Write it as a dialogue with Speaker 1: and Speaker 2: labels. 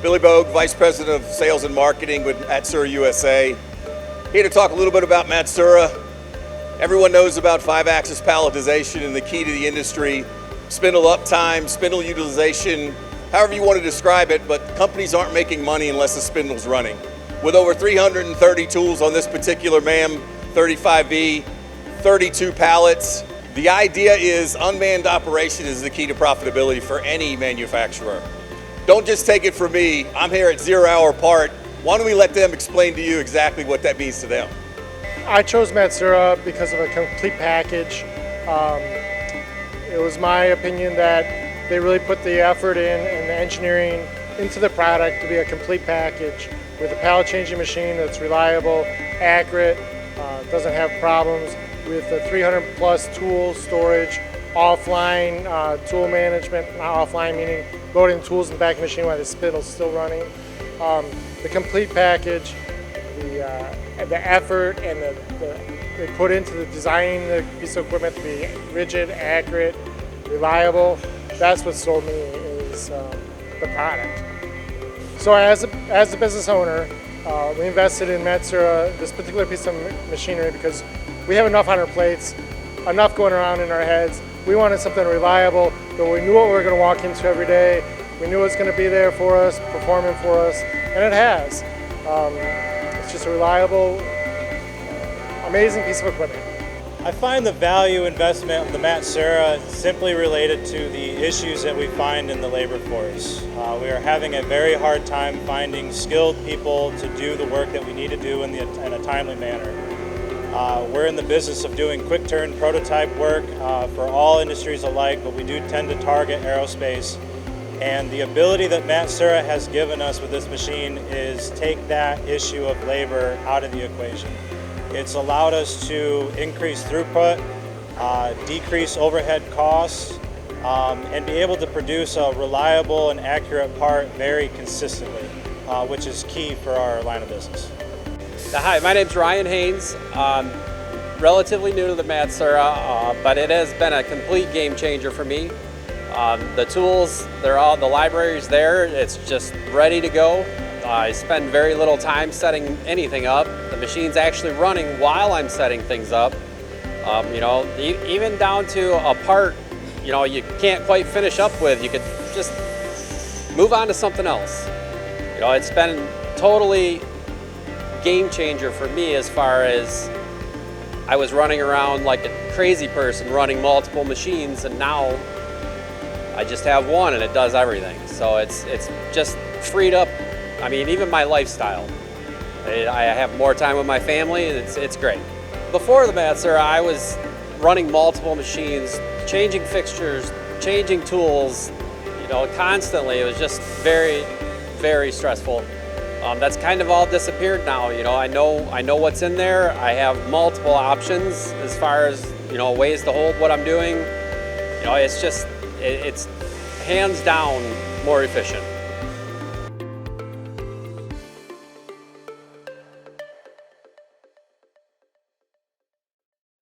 Speaker 1: Billy Bogue, Vice President of Sales and Marketing with Matsuura USA. Here to talk a little bit about Matsuura. Everyone knows about 5-axis palletization and the key to the industry. Spindle uptime, spindle utilization, however you want to describe it, but companies aren't making money unless the spindle's running. With over 330 tools on this particular MAM72-35V, 32 pallets, the idea is unmanned operation is the key to profitability for any manufacturer. Don't just take it from me. I'm here at 0 Hour Part. Why don't we let them explain to you exactly what that means to them?
Speaker 2: I chose Matsuura because of a complete package. It was my opinion that they really put the effort in and the engineering into the product to be a complete package with a pallet changing machine that's reliable, accurate, doesn't have problems, with the 300 plus tools, storage, offline tool management, not offline meaning loading tools in the back of the machine while the spindle's still running. The complete package, the effort and they put into the designing the piece of equipment to be rigid, accurate, reliable. That's what sold me is the product. So as a business owner, we invested in Matsuura, this particular piece of machinery, because we have enough on our plates, enough going around in our heads. We wanted something reliable, but we knew what we were going to walk into every day. We knew it was going to be there for us, performing for us, and it has. It's just a reliable, amazing piece of equipment.
Speaker 3: I find the value investment of the Matsuura simply related to the issues that we find in the labor force. We are having a very hard time finding skilled people to do the work that we need to do in a timely manner. We're in the business of doing quick turn prototype work for all industries alike, but we do tend to target aerospace. And the ability that Matsuura has given us with this machine is take that issue of labor out of the equation. It's allowed us to increase throughput, decrease overhead costs, and be able to produce a reliable and accurate part very consistently, which is key for our line of business.
Speaker 4: Hi, my name's Ryan Haines. Relatively new to the Matsuura, but it has been a complete game changer for me. The tools, the library's there, it's just ready to go. I spend very little time setting anything up. The machine's actually running while I'm setting things up. Even down to a part, you can't quite finish up with, you could just move on to something else. It's been totally game changer for me as far as I was running around like a crazy person running multiple machines, and now I just have one and it does everything. So it's just freed up, even my lifestyle. I have more time with my family and it's great. Before the Matsuura, I was running multiple machines, changing fixtures, changing tools, constantly. It was just very, very stressful. That's kind of all disappeared now. I know what's in there. I have multiple options as far as ways to hold what I'm doing. It's hands down more efficient.